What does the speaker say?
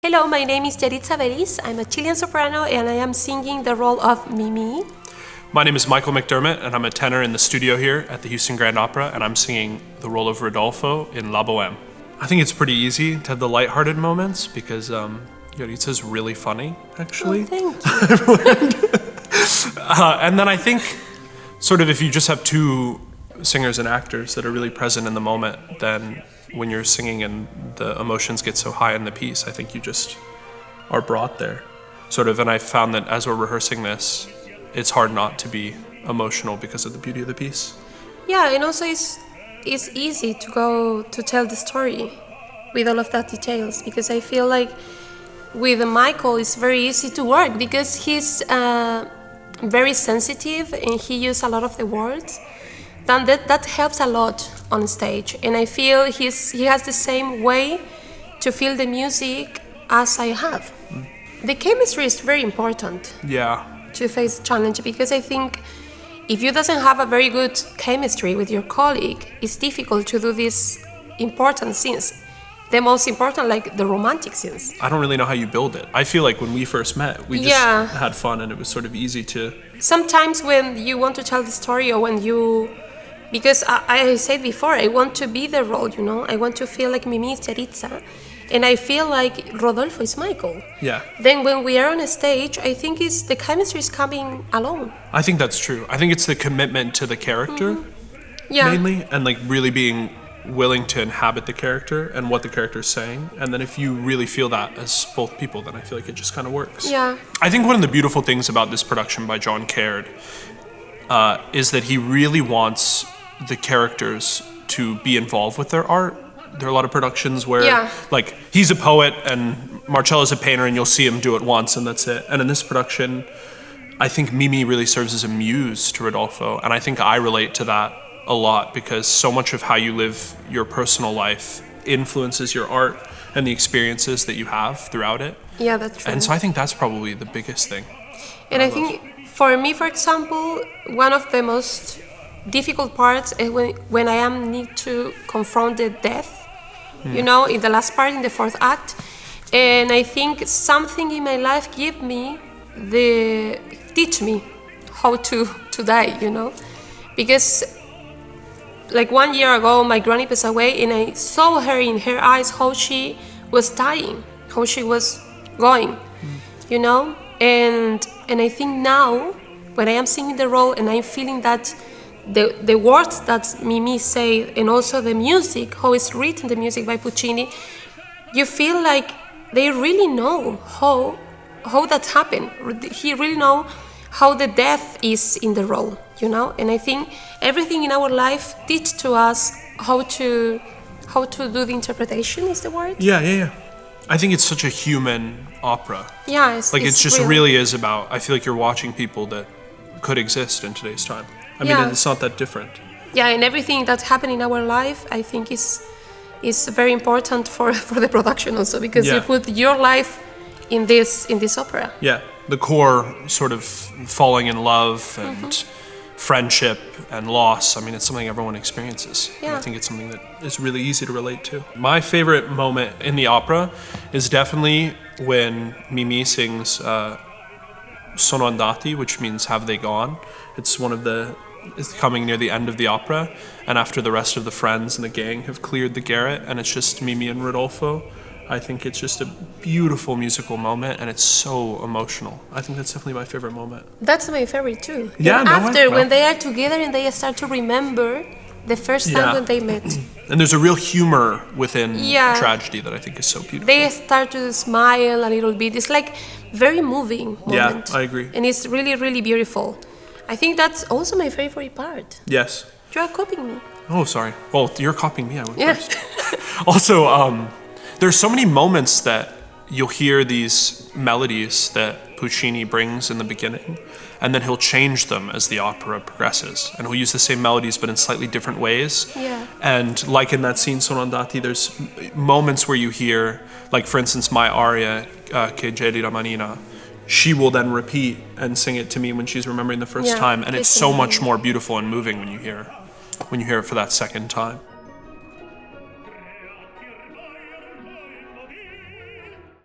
Hello, my name is Yaritza Véliz. I'm a Chilean soprano and I am singing the role of Mimì. My name is Michael McDermott and I'm a tenor in the studio here at the Houston Grand Opera, and I'm singing the role of Rodolfo in La Bohème. I think it's pretty easy to have the lighthearted moments because Yaritza's really funny, actually. Oh, thank you. And then I think sort of if you just have two singers and actors that are really present in the moment, then when you're singing and the emotions get so high in the piece, I think you just are brought there. Sort of, and I found that as we're rehearsing this, it's hard not to be emotional because of the beauty of the piece. Yeah, and also it's easy to go to tell the story with all of that details, because I feel like with Michael it's very easy to work because he's very sensitive and he uses a lot of the words. Then that helps a lot on stage, and I feel he has the same way to feel the music as I have. The chemistry is very important. Yeah. To face challenge, because I think if you doesn't have a very good chemistry with your colleague, it's difficult to do these important scenes. The most important, like the romantic scenes. I don't really know how you build it. I feel like when we first met, we just had fun and it was sort of easy to... Sometimes when you want to tell the story, or when you... Because I said before, I want to be the role, you know? I want to feel like Mimì is Yaritza, and I feel like Rodolfo is Michael. Yeah. Then when we are on a stage, I think the chemistry is coming alone. I think that's true. I think it's the commitment to the character, mainly, and like really being willing to inhabit the character and what the character is saying. And then if you really feel that as both people, then I feel like it just kind of works. Yeah. I think one of the beautiful things about this production by John Caird is that he really wants the characters to be involved with their art. There are a lot of productions where, like, he's a poet and Marcella's a painter, and you'll see him do it once and that's it. And in this production, I think Mimì really serves as a muse to Rodolfo, and I think I relate to that a lot because so much of how you live your personal life influences your art and the experiences that you have throughout it. Yeah, that's true. And so I think that's probably the biggest thing. And I think for me, for example, one of the most difficult parts is when I need to confront the death, you know, in the last part, in the fourth act. And I think something in my life teach me how to die, you know. Because like 1 year ago, my granny passed away, and I saw her in her eyes how she was dying, how she was going, you know. And I think now, when I am singing the role and I'm feeling that the words that Mimì say, and also the music, how it's written, the music by Puccini, you feel like they really know how that happened. He really know how the death is in the role, you know. And I think everything in our life teach to us how to do the interpretation, is the word. Yeah. I think it's such a human opera. Yeah, it just real. really is about, I feel like you're watching people that could exist in today's time. I mean, it's not that different. Yeah, and everything that's happening in our life, I think is very important for the production also, because you put your life in this opera. Yeah, the core sort of falling in love and friendship and loss. I mean, it's something everyone experiences. Yeah. And I think it's something that is really easy to relate to. My favorite moment in the opera is definitely when Mimì sings Sono andati, which means have they gone. It's coming near the end of the opera, and after the rest of the friends and the gang have cleared the garret, and it's just Mimì and Rodolfo. I think it's just a beautiful musical moment, and it's so emotional. I think that's definitely my favorite moment. That's my favorite too. Yeah, and when they are together and they start to remember the first time when they met. And there's a real humor within tragedy that I think is so beautiful. They start to smile a little bit. It's like very moving moment. Yeah, I agree. And it's really, really beautiful. I think that's also my favorite part. Yes. You are copying me. Oh, sorry. Well, you're copying me. I went first. Also, there's so many moments that you'll hear these melodies that Puccini brings in the beginning, and then he'll change them as the opera progresses. And he'll use the same melodies, but in slightly different ways. Yeah. And like in that scene, Sono andati, there's moments where you hear, like for instance, my aria, Che geli la manina, she will then repeat and sing it to me when she's remembering the first time, and it's so much more beautiful and moving when you hear it for that second time.